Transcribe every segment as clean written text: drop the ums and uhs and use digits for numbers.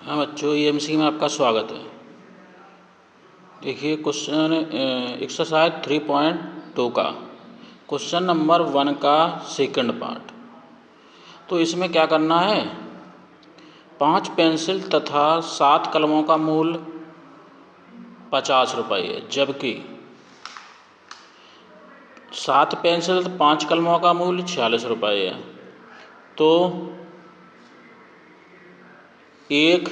हाँ बच्चों, EMC में आपका स्वागत है। देखिए क्वेश्चन एक्सरसाइज 3.2 का क्वेश्चन नंबर 1 का सेकंड पार्ट। तो इसमें क्या करना है, 5 पेंसिल तथा 7 कलमों का मूल्य 50 रुपये है, जबकि 7 पेंसिल 5 कलमों का मूल्य 46 रुपये है। तो एक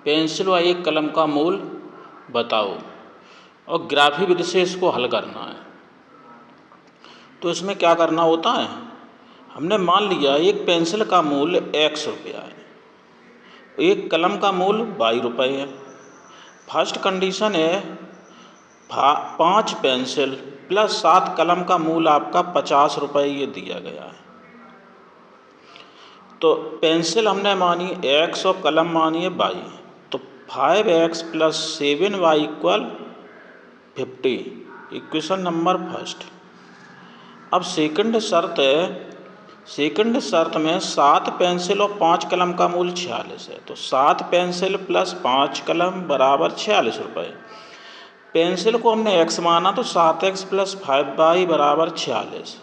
पेंसिल व एक कलम का मूल्य बताओ और ग्राफी विधि से इसको हल करना है। तो इसमें क्या करना होता है, हमने मान लिया एक पेंसिल का मूल्य X रुपया है, एक कलम का मूल्य Y रुपये है। फर्स्ट कंडीशन है 5 पेंसिल प्लस 7 कलम का मूल्य आपका 50 रुपये ये दिया गया है। तो पेंसिल हमने मानी X और कलम मानी है Y, तो 5X plus 7Y equal 50, equation number first. अब सेकंड शर्त में 7 पेंसिल और 5 कलम का मूल्य 46 है, तो 7 पेंसिल प्लस 5 कलम बराबर 46 रुपये। पेंसिल को हमने x माना तो 7x प्लस 5y बराबर 46।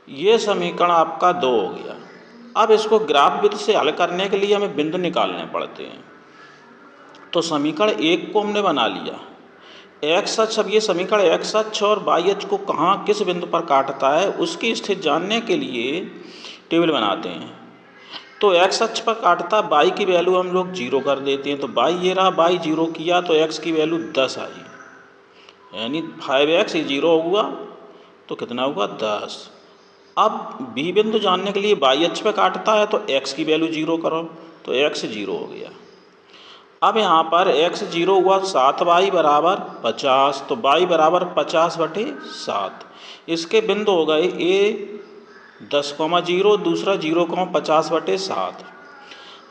ये समीकरण आपका 2 हो गया। अब इसको ग्राफ विधि से हल करने के लिए हमें बिंदु निकालने पड़ते हैं। तो समीकरण 1 को हमने बना लिया x अक्ष। अब ये समीकरण x अक्ष और y अक्ष को कहाँ किस बिंदु पर काटता है उसकी स्थिति जानने के लिए टेबल बनाते हैं। तो x अक्ष पर काटता y की वैल्यू हम लोग 0 कर देते हैं। तो y ये रहा, y 0 किया तो x की वैल्यू 10 आई, यानी 5x 0 हुआ तो कितना हुआ 10। अब b बिंदु जानने के लिए y अक्ष पर काटता है तो x की वैल्यू 0 करो तो x 0 हो गया। अब यहाँ पर x 0 हुआ 7y बराबर 50, तो y बराबर 50/7। इसके बिंदु हो गए a 10,0, दूसरा 0,50/7।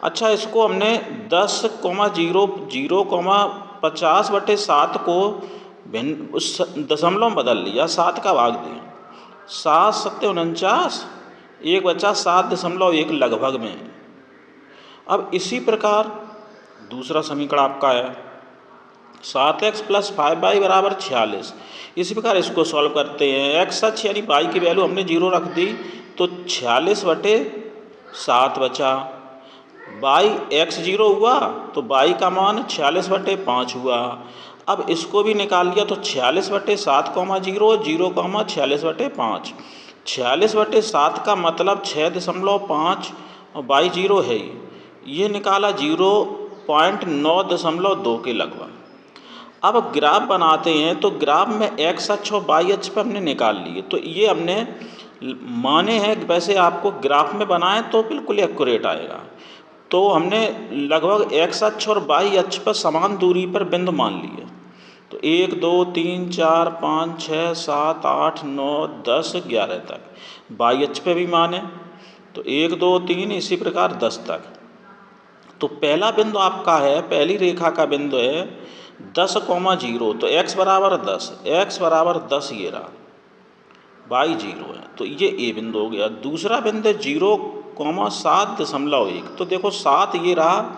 अच्छा, इसको हमने 10,0,0,50/7 को भिन्न उस दशमलव में बदल लिया, 7 का भाग दिया, 7 सत्ते 49, एक बचा 7.1 लगभग में। अब इसी प्रकार दूसरा समीकरण आपका है 7x प्लस 5y बराबर 46। इसी प्रकार इसको सॉल्व करते हैं। x अक्ष यानी y की वैल्यू हमने 0 रख दी तो 46/7 बचा। y x 0 हुआ तो y का मान 46/5 हुआ। अब इसको भी निकाल लिया तो 46/7, 0, 0,46/5। 46/7 का मतलब 6.5 और y 0 है ही, ये निकाला 0.902 के लगभग। अब ग्राफ बनाते हैं तो ग्राफ में x अक्ष और y अक्ष पर हमने निकाल लिए, तो ये हमने माने हैं। वैसे आपको ग्राफ में बनाएं तो बिल्कुल एक्यूरेट आएगा। तो हमने लगभग x अक्ष और y अक्ष पर समान दूरी पर बिंदु मान लिए। तो 1, 2, 3, 4, 5, 6, 7, 8, 9, 10, 11 तक। y अक्ष पे भी माने तो 1, 2, 3 इसी प्रकार 10 तक। तो पहला बिंदु आपका है, पहली रेखा का बिंदु है 10,0, तो x बराबर 10, x बराबर 10 ये रहा, y 0 है तो ये a बिंदु हो गया। दूसरा बिंदु 0,7.1, तो देखो 7 ये रहा,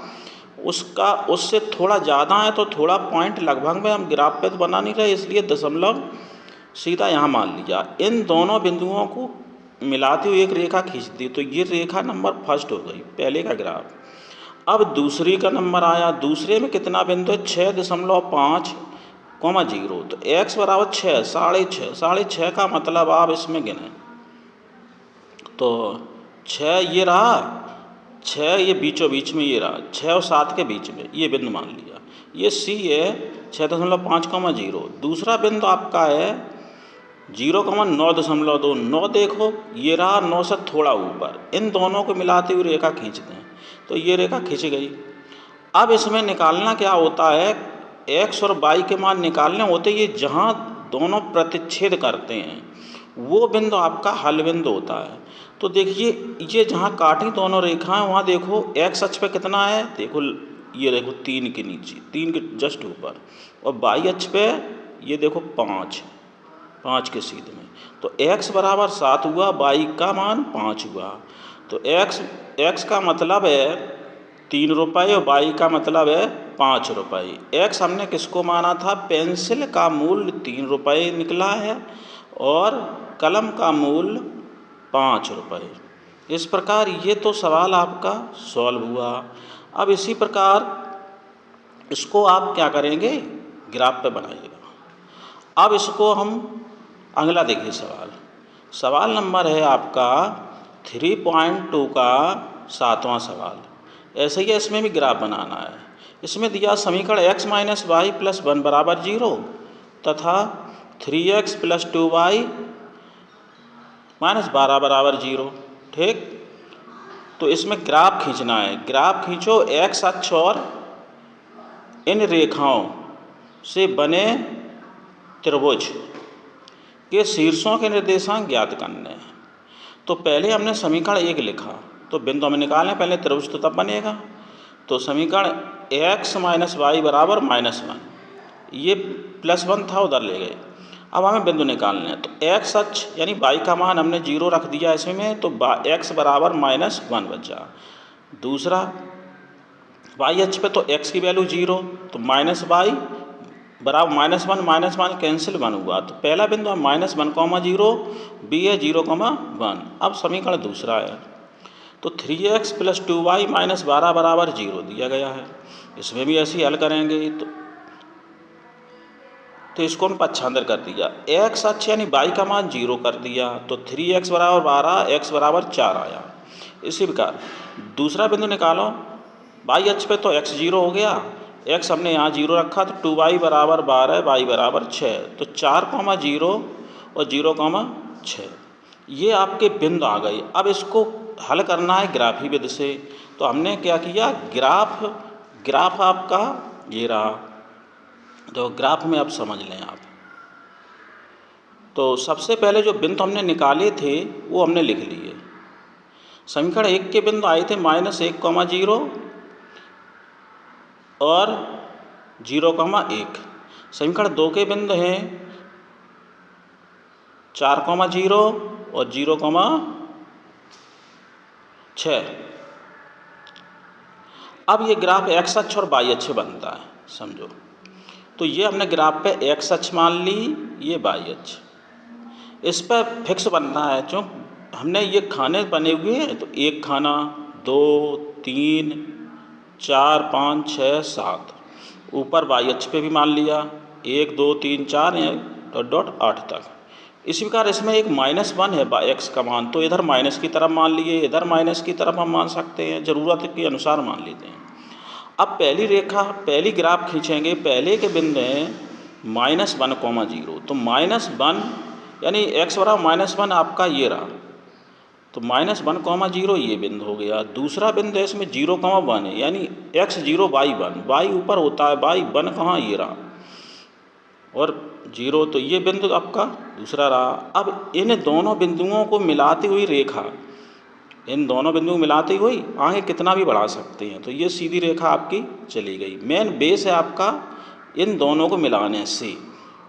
उसका उससे थोड़ा ज़्यादा है तो थोड़ा पॉइंट लगभग में, हम ग्राफ पे तो बना नहीं रहे इसलिए दशमलव सीधा यहाँ मान लिया। इन दोनों बिंदुओं को मिलाते हुए एक रेखा खींच दी, तो ये रेखा नंबर फर्स्ट हो गई पहले का ग्राफ। अब दूसरी का नंबर आया, दूसरे में कितना बिंदु है 6.5, 0, तो x बराबर 6, 6.5, 6.5 का मतलब आप इसमें गिने तो 6 ये रहा, 6 ये बीचों बीच में ये रहा, 6 और 7 के बीच में ये बिंदु मान लिया। ये C है 6.5, 0। दूसरा बिंदु आपका है 0,902, 9 देखो ये रहा, 9 से थोड़ा ऊपर। इन दोनों को मिलाते हुए रेखा खींचते हैं तो ये रेखा खींच गई। अब इसमें निकालना क्या होता है, x और y के मान निकालने होते, ये जहाँ दोनों प्रतिच्छेद करते हैं वो बिंदु आपका हल बिंदु होता है। तो देखिए ये जहाँ काटी दोनों रेखाएं वहाँ देखो x अक्ष पे कितना है, देखो ये देखो 3 के नीचे, 3 के जस्ट ऊपर, और y अक्ष पे ये देखो 5 के सीधे में। तो x बराबर 7 हुआ, y का मान 5 हुआ। तो x का मतलब है 3 रुपये और वाई का मतलब है 5 रुपये। एक्स हमने किसको माना था? पेंसिल का मूल्य 3 रुपये निकला है और कलम का मूल्य 5 रुपये। इस प्रकार ये तो सवाल आपका सॉल्व हुआ। अब इसी प्रकार इसको आप क्या करेंगे? ग्राफ पे बनाइएगा। अब इसको हम अगला देखिए सवाल नंबर है आपका 3.2 का 7वां सवाल। ऐसे ही इसमें भी ग्राफ बनाना है। इसमें दिया समीकरण x माइनस वाई प्लस 1 बराबर 0 तथा 3x प्लस 2y माइनस 12 बराबर 0। ठीक, तो इसमें ग्राफ खींचना है। ग्राफ खींचो x अक्ष और इन रेखाओं से बने त्रिभुज के शीर्षों के निर्देशांक ज्ञात करने हैं। तो पहले हमने समीकरण 1 लिखा, तो बिंदु हमें निकालने, पहले त्रिभुज तो तब बनेगा। तो समीकरण x माइनस वाई बराबर -1, ये +1 था उधर ले गए। अब हमें बिंदु निकालने हैं, तो x अक्ष यानी y का मान हमने 0 रख दिया इसमें, तो x बराबर -1 बचा। दूसरा y अक्ष पे तो x की वैल्यू 0, तो -y बराबर -1 कैंसिल 1 हुआ। तो पहला बिंदु है -1,0, b है 0,1। अब समीकरण दूसरा है, तो 3x प्लस 2y माइनस 12 बराबर 0 दिया गया है। इसमें भी ऐसे ही हल करेंगे। तो इसको हम पक्षांतर कर दिया, x अक्ष यानी y का मान 0 कर दिया, तो 3x बराबर 12, x बराबर 4 आया। इसी प्रकार दूसरा बिंदु निकालो, y अक्ष पे तो x 0 हो गया, x हमने यहाँ 0 रखा, तो 2y बराबर 12, y बराबर 6, तो 4,0 और 0,6 ये आपके बिंदु आ गए। अब इसको हल करना है ग्राफी विधि से। तो हमने क्या किया, ग्राफ आपका ये रहा। तो ग्राफ में अब समझ लें आप। तो सबसे पहले जो बिंदु हमने निकाले थे वो हमने लिख लिए। समीकरण 1 के बिंदु आए थे -1,0 और 0,1। समीकरण 2 के बिंदु हैं 4,0 और 0,6। अब ये ग्राफ x अक्ष और y अक्ष बनता है, समझो। तो ये हमने ग्राफ पे x अक्ष मान ली, ये y अक्ष। इस पर फिक्स बनना है, जो हमने ये खाने बने हुए हैं, तो 1 खाना, 2, 3, 4, 5, 6, 7। ऊपर y अक्ष पे भी मान लिया 1, 2, 3, 4 8 तक। इसी प्रकार इसमें एक -1 है x का मान, तो इधर माइनस की तरफ मान लिए, इधर माइनस की तरफ हम मान सकते हैं, ज़रूरत के अनुसार मान लेते हैं। अब पहली ग्राफ खींचेंगे। पहले के बिंदु हैं -1,0, तो -1 यानी x बराबर -1 आपका ये रहा, तो -1,0 ये बिंदु हो गया। दूसरा बिंदु है इसमें 0,1 है, यानी x 0 y 1, y ऊपर होता है, y 1 कहाँ, ये रहा, और 0, तो ये बिंदु आपका दूसरा रहा। अब इन दोनों बिंदुओं को मिलाती हुई रेखा, इन दोनों बिंदुओं को मिलाती हुई आगे कितना भी बढ़ा सकते हैं, तो ये सीधी रेखा आपकी चली गई। मेन बेस है आपका इन दोनों को मिलाने से,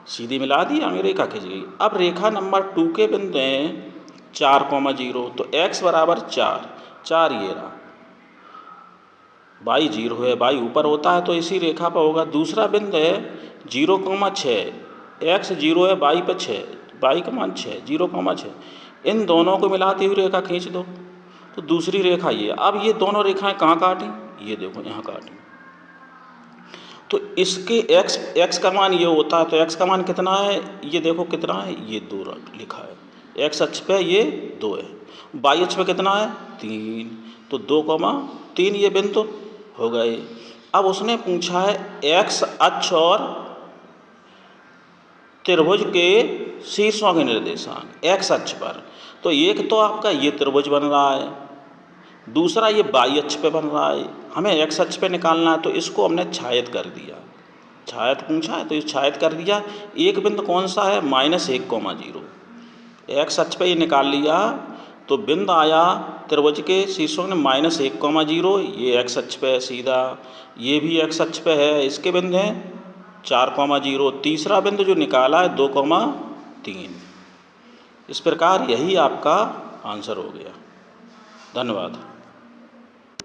सीधी मिला दी, आगे रेखा खिंच गई। अब रेखा नंबर 2 के बिंदु हैं 4,0, तो x बराबर 4 ये रहा, y 0 है, y ऊपर होता है तो इसी रेखा पर होगा। दूसरा बिंदु है 0,6, x 0 है, y पर 6, y का मान 6, 0,6। इन दोनों को मिलाती हुई रेखा खींच दो, तो दूसरी रेखा ये। अब ये दोनों रेखाएं कहाँ काटी, ये देखो यहाँ काटी। तो इसके x का मान ये होता है, तो x का मान कितना है, ये देखो कितना है, ये 2 लिखा है। x अक्ष पे ये 2 है, y अक्ष पे कितना है, 3, तो 2,3 ये बिंदु हो गए। अब उसने पूछा है x अक्ष और त्रिभुज के शीर्षों के निर्देशांक x अक्ष पर। तो एक तो आपका ये त्रिभुज बन रहा है, दूसरा ये y अक्ष पे बन रहा है, हमें x अक्ष पे निकालना है, तो इसको हमने छायत कर दिया। छायत पूछा है तो ये छायत कर दिया। एक बिंदु कौन सा है, -1,0, x अक्ष पे ये निकाल लिया, तो बिंदु आया त्रिभुज के शीर्षों में -1,0, ये x अक्ष पे है सीधा, ये भी x अक्ष पे है, इसके बिंदु हैं 4,0। तीसरा बिंदु जो निकाला है 2,3। इस प्रकार यही आपका आंसर हो गया। धन्यवाद।